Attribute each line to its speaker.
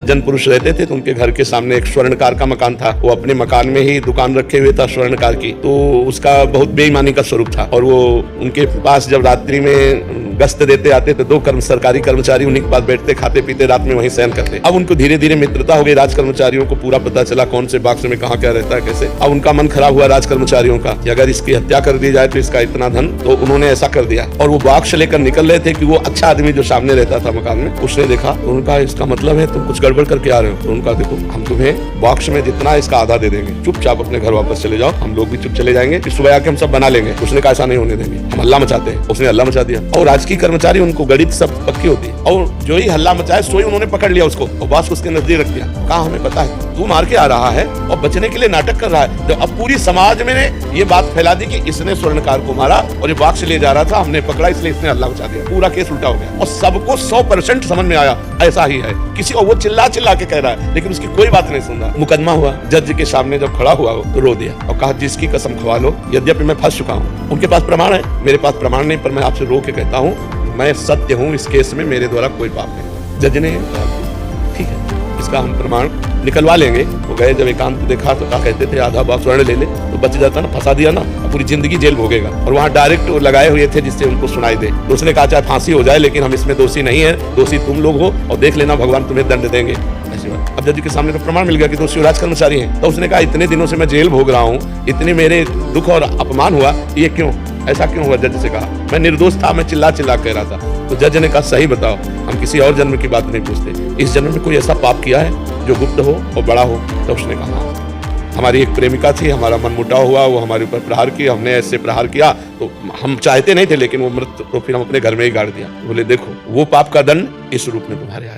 Speaker 1: जनपुरुष रहते थे तो उनके घर के सामने एक स्वर्णकार का मकान था। वो अपने मकान में ही दुकान रखे हुए था स्वर्णकार की, तो उसका बहुत बेईमानी का स्वरूप था। और वो उनके पास जब रात्रि में गश्त देते आते तो दो सरकारी कर्मचारी उन्हीं के पास बैठते, खाते पीते, रात में वहीं शयन करते। अब उनको धीरे धीरे मित्रता हो गई, राज कर्मचारियों को पूरा पता चला कौन से बॉक्स में कहाँ क्या रहता है कैसे। अब उनका मन खराब हुआ राज कर्मचारियों का कि अगर इसकी हत्या कर दी जाए तो इसका इतना धन, तो उन्होंने ऐसा कर दिया। और वो बॉक्स लेकर निकल रहे थे कि वो अच्छा आदमी जो सामने रहता था मकान में, उसने देखा, उनका इसका मतलब है तुम कुछ गड़बड़ करके आ रहे हो। तो उनका देखो, हम तुम्हें बॉक्स में जितना इसका आधा दे देंगे, चुपचाप अपने घर वापस चले जाओ, हम लोग भी चुप चले जाएंगे, फिर सुबह आके हम सब बना लेंगे। उसने कहा ऐसा नहीं होने देंगे, हम हल्ला मचाते हैं। उसने हल्ला मचा दिया। और राजकीय कर्मचारी, उनको गणित सब पक्की होती है, और जो ही हल्ला मचाए सोई उन्होंने पकड़ लिया उसको और बॉस उसके नजदीक रख दिया। कहा हमें पता है तू मार के आ रहा है और बचने के लिए नाटक कर रहा है। तो अब पूरी समाज में ये बात फैला दी कि इसने स्वर्णकार को मारा और ये बॉक्स ले जा रहा था, हमने पकड़ा इसलिए इसने हल्ला मचा दिया। पूरा केस उल्टा हो गया और सबको 100% समझ में आया ऐसा ही है। किसी और वो चिल्ला चिल्ला के कह रहा है लेकिन उसकी कोई बात नहीं सुन रहा। मुकदमा हुआ, जज के सामने जब खड़ा हुआ तो रो दिया और कहा जिसकी कसम खवा लो, यद्यपि मैं फंस चुका हूँ, उनके पास प्रमाण है, मेरे पास प्रमाण नहीं, पर मैं आपसे रो के कहता हूँ मैं सत्य हूँ, इस केस में मेरे द्वारा कोई पाप नहीं। जज ने ठीक है, इसका हम प्रमाण निकलवा लेंगे। वो गए, जब एकांत देखा तो क्या कहते थे आधा बाप स्वर्ण ले ले तो बच जाता ना, फंसा दिया ना, पूरी जिंदगी जेल भोगेगा। और वहाँ डायरेक्ट लगाए हुए थे जिससे उनको सुनाई दे। तो उसने कहा चाहे फांसी हो जाए लेकिन हम इसमें दोषी नहीं है, दोषी तुम लोग हो और देख लेना भगवान तुम्हें दंड देंगे। ऐसी बात। अब जज के सामने तो प्रमाण मिल गया कि दोषी राज कर्मचारी हैं। तो उसने कहा इतने दिनों से मैं जेल भोग रहा हूँ, इतने मेरे दुख और अपमान हुआ, ये क्यों, ऐसा क्यों हुआ? जज से कहा मैं निर्दोष था, मैं चिल्ला चिल्ला कह रहा था। तो जज ने कहा सही बताओ, हम किसी और जन्म की बात नहीं पूछते, इस जन्म में कोई ऐसा पाप किया है जो गुप्त हो और बड़ा हो? तो उसने कहा हमारी एक प्रेमिका थी, हमारा मनमुटाव हुआ, वो हमारे ऊपर प्रहार किया, हमने ऐसे प्रहार किया तो हम चाहते नहीं थे लेकिन वो मृत, तो फिर हम अपने घर में ही गाड़ दिया। बोले देखो वो पाप का दंड इस रूप में तुम्हारे आया।